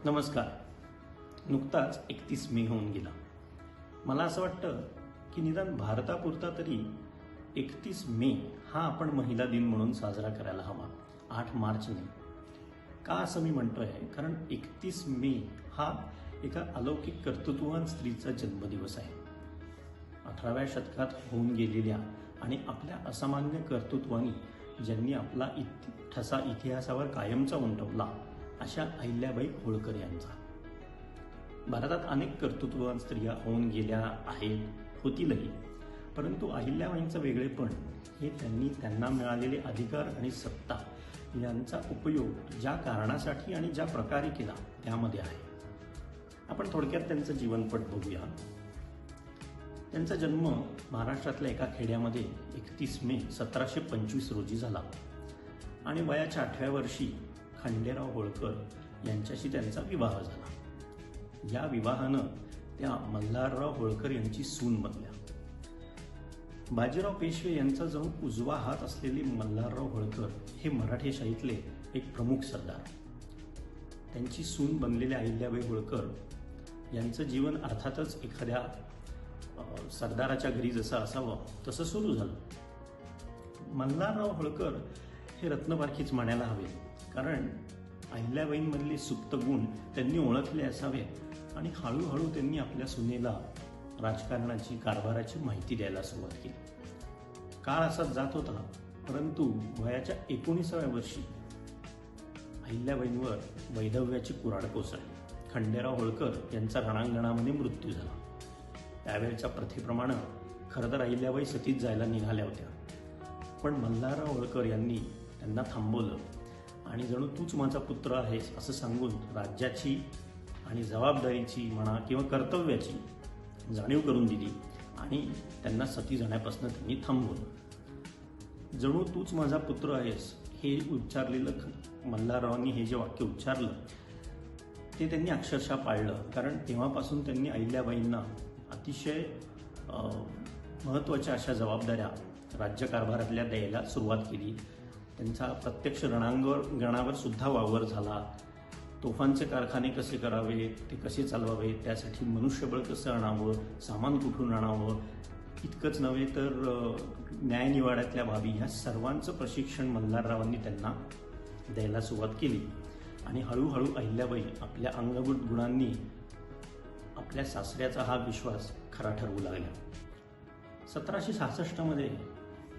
नमस्कार. नुकताच 31 मे होऊन गेला. मला असं वाटतं की निदान भारतापुरता तरी 31 मे हा आपण महिला दिन म्हणून साजरा करायला हवा, 8 मार्च नाही. का असं मी म्हणतोय? कारण 31 मे हा एका अलौकिक कर्तृत्ववान स्त्रीचा जन्मदिवस आहे. 18व्या शतकात होऊन गेलेल्या आणि आपल्या असामान्य कर्तृत्वानी ज्यांनी आपला ठसा इतिहासावर कायमचा उमटवला अशा अहिल्याबाई होळकर यांचा. भारतात अनेक कर्तृत्ववान स्त्रिया होऊन गेल्या आहेत, होतीलही, परंतु अहिल्याबाईंचं वेगळेपण हे त्यांना मिळालेले अधिकार आणि सत्ता यांचा उपयोग ज्या कारणासाठी आणि ज्या प्रकारे केला त्यामध्ये आहे. आपण थोडक्यात त्यांचं जीवनपट बघूया. त्यांचा जन्म महाराष्ट्रातल्या एका खेड्यामध्ये 31 मे 1725 रोजी झाला आणि वयाच्या 8व्या वर्षी खंडेराव होळकर यांच्याशी त्यांचा विवाह झाला. या विवाहानं त्या मल्हारराव होळकर यांची सून बनल्या. बाजीराव पेशवे यांचा जो उजवा हात असलेले मल्हारराव होळकर हे मराठेशाहीतले एक प्रमुख सरदार. त्यांची सून बनलेल्या अहिल्याबाई होळकर यांचं जीवन अर्थातच एखाद्या सरदाराच्या घरी जसं असावं तसं सुरू झालं. मल्हारराव होळकर हे रत्नपारखीच म्हणायला हवे, कारण अहिल्याबाईंमधले सुप्त गुण त्यांनी ओळखले असावे आणि हळूहळू त्यांनी आपल्या सुनेला राजकारणाची, कारभाराची माहिती द्यायला सुरुवात केली. काळ असाच जात होता, परंतु वयाच्या 19व्या वर्षी अहिल्याबाईंवर वैधव्याची कुऱ्हाड कोसळली. खंडेराव होळकर यांचा रणांगणामध्ये मृत्यू झाला. त्यावेळच्या प्रथेप्रमाणे खरं तर अहिल्याबाई सतीच जायला निघाल्या होत्या, पण मल्हारराव होळकर यांनी त्यांना थांबवलं आणि जणू तूच माझा पुत्र आहेस असं सांगून राज्याची आणि जबाबदारीची म्हणा किंवा कर्तव्याची जाणीव करून दिली आणि त्यांना सती जाण्यापासून त्यांनी थांबवलं. जणू तूच माझा पुत्र आहेस हे उच्चारलेलं मल्हाररावांनी हे जे वाक्य उच्चारलं ते त्यांनी अक्षरशः पाळलं, कारण तेव्हापासून त्यांनी अहिल्याबाईंना अतिशय महत्त्वाच्या अशा जबाबदाऱ्या राज्यकारभारातल्या द्यायला सुरुवात केली. त्यांचा प्रत्यक्ष रणांगणावर सुद्धा वावर झाला. तोफांचे कारखाने कसे करावे, ते कसे चालवावे, त्यासाठी मनुष्यबळ कसं आणावं, सामान कुठून आणावं, इतकंच नव्हे तर न्यायनिवाड्यातल्या बाबी ह्या सर्वांचं प्रशिक्षण मल्हाररावांनी त्यांना द्यायला सुरुवात केली आणि हळूहळू अहिल्याबाई आपल्या अंगभूत गुणांनी आपल्या सासऱ्याचा हा विश्वास खरा ठरवू लागला. 1766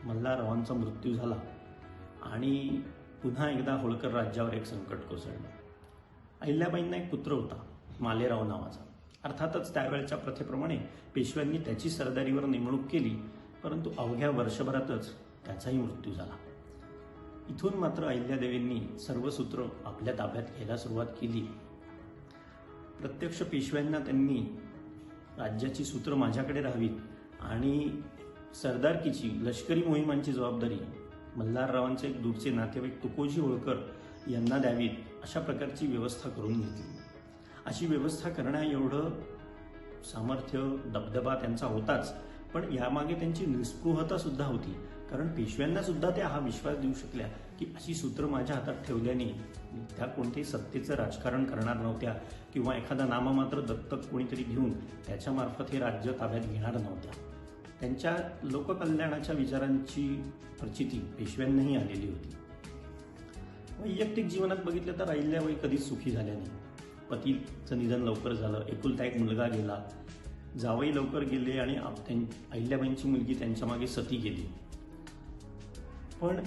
मल्हाररावांचा मृत्यू झाला आणि पुन्हा एकदा होळकर राज्यावर एक संकट कोसळलं. अहिल्याबाईंना एक पुत्र होता, मालेराव नावाचा. अर्थातच त्यावेळच्या प्रथेप्रमाणे पेशव्यांनी त्याची सरदारीवर नेमणूक केली, परंतु अवघ्या वर्षभरातच त्याचाही मृत्यू झाला. इथून मात्र अहिल्यादेवींनी सर्व सूत्र आपल्या ताब्यात घ्यायला सुरुवात केली. प्रत्यक्ष पेशव्यांना त्यांनी राज्याची सूत्र माझ्याकडे राहावीत आणि सरदारकीची, लष्करी मोहिमांची जबाबदारी मल्हाररावांचे एक दूरचे नातेवाईक तुकोजी होळकर यांना द्यावीत, अशा प्रकारची व्यवस्था करून घेतली. अशी व्यवस्था करण्या एवढं सामर्थ्य, दबदबा त्यांचा होताच, पण यामागे त्यांची निस्पृहता सुद्धा होती, कारण पेशव्यांना सुद्धा त्या हा विश्वास देऊ शकल्या की अशी सूत्र माझ्या हातात ठेवल्याने त्या कोणत्याही सत्तेचं राजकारण करणार नव्हत्या किंवा एखादा नाममात्र दत्तक कोणीतरी घेऊन त्याच्यामार्फत हे राज्य ताब्यात घेणार नव्हत्या. त्यांच्या लोककल्याणाच्या विचारांची प्रचिती पेशव्यांनाही आलेली होती. वैयक्तिक जीवनात बघितलं तर अहिल्याबाई कधीच सुखी झाल्या नाही. पतीचं निधन लवकर झालं, एकुलता एक मुलगा गेला, जावई लवकर गेले आणि अहिल्याबाईंची मुलगी त्यांच्या मागे सती गेली. पण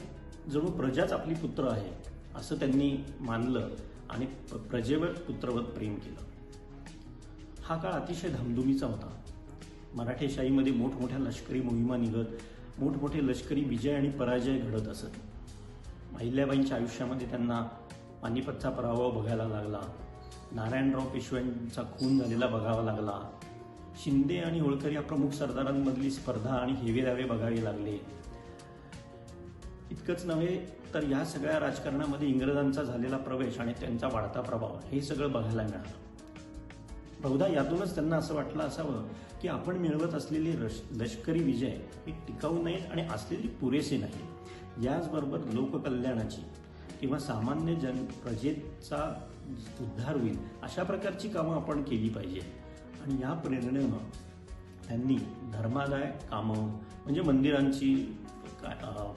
जणू प्रजाच आपली पुत्र आहे असं त्यांनी मानलं आणि प्रजेवर पुत्रवत प्रेम केलं. हा काळ अतिशय धामधुमीचा होता. मराठेशाहीमध्ये मोठमोठ्या लष्करी मोहिमा निघत, मोठमोठे लष्करी विजय आणि पराजय घडत असत. अहिल्याबाईंच्या आयुष्यामध्ये त्यांना पानिपतचा पराभव बघायला लागला, नारायणराव पेशव्यांचा खून झालेला बघावा लागला, शिंदे आणि होळकर या प्रमुख सरदारांमधली स्पर्धा आणि हेवेदावे बघावे लागले. इतकंच नव्हे तर या सगळ्या राजकारणामध्ये इंग्रजांचा झालेला प्रवेश आणि त्यांचा वाढता प्रभाव हे सगळं बघायला मिळालं. बहुधा यातूनच त्यांना असं वाटलं असावं की आपण मिळवत असलेले लष्करी विजय हे टिकाऊ नाहीत आणि असलेले पुरेसे नाही. याचबरोबर लोककल्याणाची किंवा सामान्य प्रजेचा उद्धार होईल अशा प्रकारची कामं आपण केली पाहिजे. आणि या प्रेरणेनं त्यांनी धर्मादाय कामं म्हणजे मंदिरांची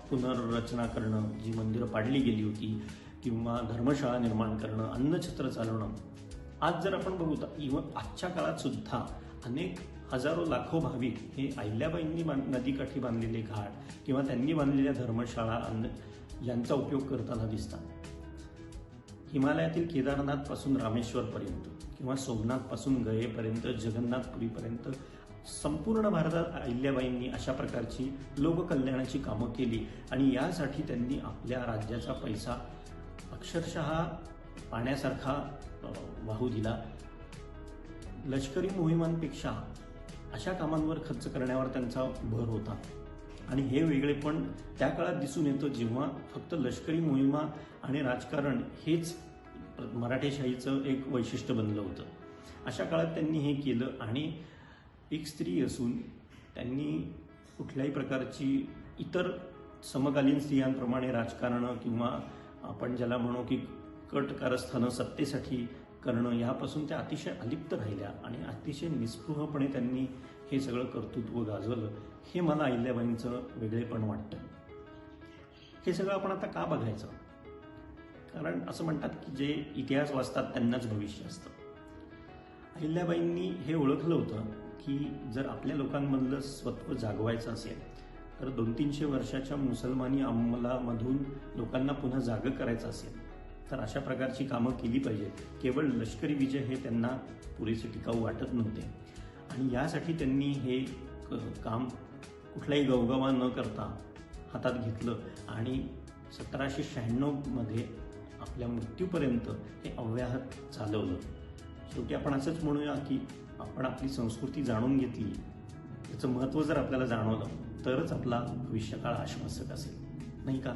पुनर्रचना करणं, जी मंदिरं पाडली गेली होती, किंवा धर्मशाळा निर्माण करणं, अन्नछत्र चालवणं. आज जर आपण बघू तर इव्हन आजच्या काळात सुद्धा अनेक हजारो लाखो भाविक हे अहिल्याबाईंनी नदीकाठी बांधलेले घाट किंवा त्यांनी बांधलेल्या धर्मशाळा यांचा उपयोग करताना दिसतात. हिमालयातील केदारनाथपासून रामेश्वरपर्यंत किंवा सोमनाथपासून गयेपर्यंत, जगन्नाथपुरीपर्यंत संपूर्ण भारतात अहिल्याबाईंनी अशा प्रकारची लोककल्याणाची कामं केली. आणि यासाठी त्यांनी आपल्या राज्याचा पैसा अक्षरशः पाण्यासारखा वाहू दिला. लष्करी मोहिमांपेक्षा अशा कामांवर खर्च करण्यावर त्यांचा भर होता. आणि हे वेगळेपण त्या काळात दिसून येतं जेव्हा फक्त लष्करी मोहिमा आणि राजकारण हेच मराठेशाहीचं एक वैशिष्ट्य बनलं होतं. अशा काळात त्यांनी हे केलं. आणि एक स्त्री असून त्यांनी कुठल्याही प्रकारची इतर समकालीन स्त्रियांप्रमाणे राजकारण किंवा आपण ज्याला म्हणू की कट कारस्थानं सत्तेसाठी करणं यापासून त्या अतिशय अलिप्त राहिल्या आणि अतिशय निस्पृहपणे त्यांनी हे सगळं कर्तृत्व गाजवलं. हे मला अहिल्याबाईंचं वेगळेपण वाटतं. हे सगळं आपण आता का बघायचं? कारण असं म्हणतात की जे इतिहास वाचतात त्यांनाच भविष्य असतं. अहिल्याबाईंनी हे ओळखलं होतं की जर आपल्या लोकांमधलं स्वत्व जागवायचं असेल तर 200-300 वर्षाच्या मुसलमानी अंमलामधून लोकांना पुन्हा जागं करायचं असेल तर अशा प्रकारची कामं केली पाहिजेत. केवळ लष्करी विजय हे त्यांना पुरेसे टिकाऊ वाटत नव्हते. आणि यासाठी त्यांनी हे काम कुठलाही गवगवा न करता हातात घेतलं आणि 1796 आपल्या मृत्यूपर्यंत हे अव्याहत चालवलं. शेवटी आपण असंच म्हणूया की आपण आपली संस्कृती जाणून घेतली, त्याचं महत्त्व जर आपल्याला जाणवलं तरच आपला भविष्यकाळ आश्वासक असेल, नाही का?